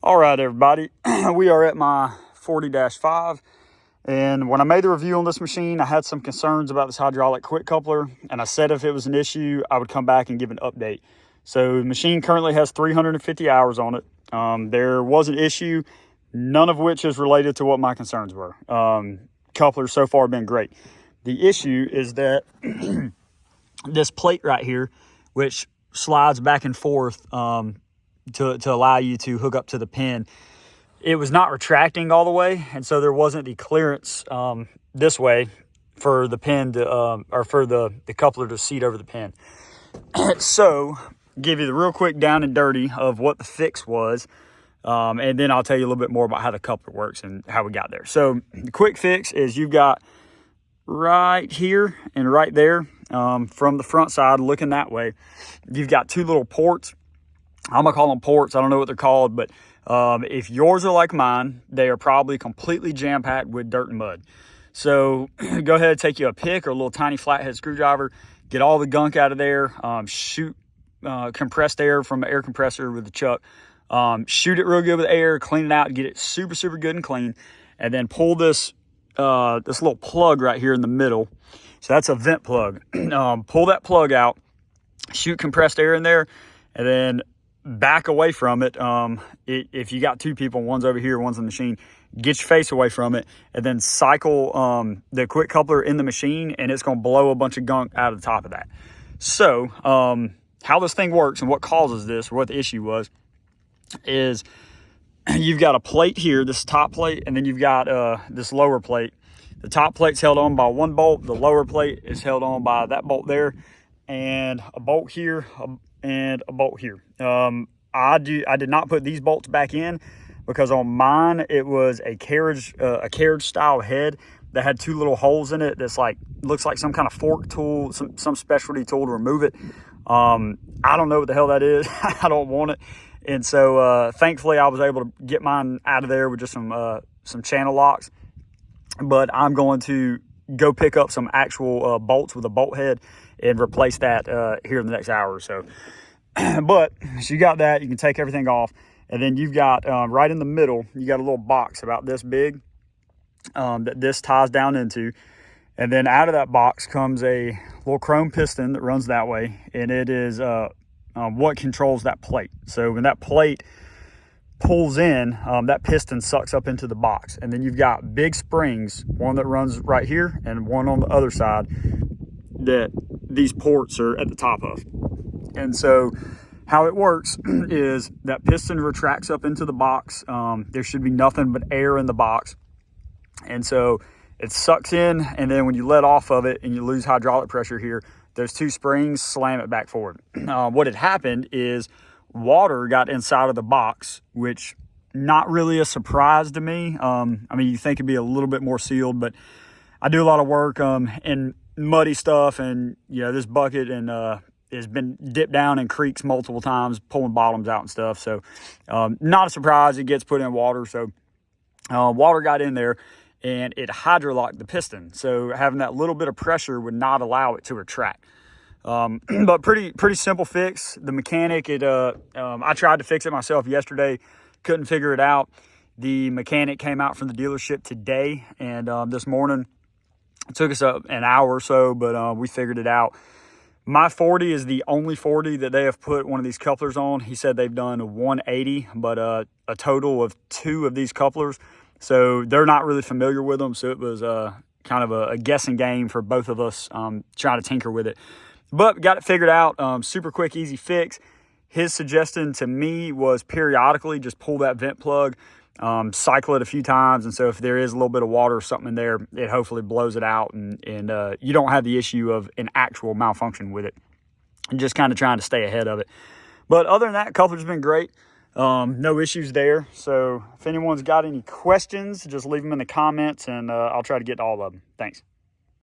All right, everybody, we are at my 40-5, and when I made the review on this machine, I had some concerns about this hydraulic quick coupler, and I said if it was an issue, I would come back and give an update. So the machine currently has 350 hours on it. There was an issue, none of which is related to what my concerns were. Coupler's so far been great. The issue is that this plate right here, which slides back and forth to allow you to hook up to the pin, it was not retracting all the way, and so there wasn't the clearance this way for the pin to or for the coupler to seat over the pin. So give you the real quick down and dirty of what the fix was, and then I'll tell you a little bit more about how the coupler works and how we got there. So the quick fix is you've got right here and right there, from the front side looking that way, you've got two little ports. I'm gonna call them ports. I don't know what they're called, but if yours are like mine, they are probably completely jam-packed with dirt and mud. So go ahead and take you a pick or a little tiny flathead screwdriver, get all the gunk out of there, shoot compressed air from an air compressor with the chuck, shoot it real good with air, clean it out, get it super, super good and clean, and then pull this this little plug right here in the middle. So that's a vent plug. Pull that plug out, shoot compressed air in there, and then back away from it. If you got two people, one's over here, one's in the machine, get your face away from it, and then cycle the quick coupler in the machine, and it's going to blow a bunch of gunk out of the top of that. So how this thing works and what causes this, or what the issue was, is you've got a plate here, this top plate, and then you've got this lower plate. The top plate's held on by one bolt, the lower plate is held on by that bolt there, and a bolt here, and a bolt here. I did not put these bolts back in because on mine it was a carriage style head that had two little holes in it that's like, looks like some kind of fork tool, some specialty tool to remove it. I don't know what the hell that is. I don't want it. And so thankfully I was able to get mine out of there with just some channel locks. But I'm going to go pick up some actual bolts with a bolt head and replace that here in the next hour or so. But so you got that, you can take everything off, and then you've got right in the middle, you got a little box about this big that this ties down into, and then out of that box comes a little chrome piston that runs that way, and it is what controls that plate. So when that plate pulls in, that piston sucks up into the box, and then you've got big springs, one that runs right here and one on the other side that these ports are at the top of. And so how it works is that piston retracts up into the box. There should be nothing but air in the box, and so it sucks in, and then when you let off of it and you lose hydraulic pressure here, those two springs slam it back forward. What had happened is water got inside of the box, which not really a surprise to me. I mean, you think it'd be a little bit more sealed, but I do a lot of work in muddy stuff, and you know, this bucket and has been dipped down in creeks multiple times, pulling bottoms out and stuff. So not a surprise it gets put in water. So water got in there and it hydrolocked the piston. So having that little bit of pressure would not allow it to retract. But pretty simple fix. The mechanic, I tried to fix it myself yesterday, couldn't figure it out. The mechanic came out from the dealership today, and this morning it took us an hour or so, but we figured it out. My 40 is the only 40 that they have put one of these couplers on. He said they've done 180, but a total of 2 of these couplers. So they're not really familiar with them. So it was kind of a guessing game for both of us trying to tinker with it. But got it figured out. Super quick, easy fix. His suggestion to me was periodically just pull that vent plug, cycle it a few times, and so if there is a little bit of water or something in there, it hopefully blows it out, and you don't have the issue of an actual malfunction with it. And just kind of trying to stay ahead of it. But other than that, coupler's been great. No issues there. So if anyone's got any questions, just leave them in the comments, and I'll try to get to all of them. Thanks.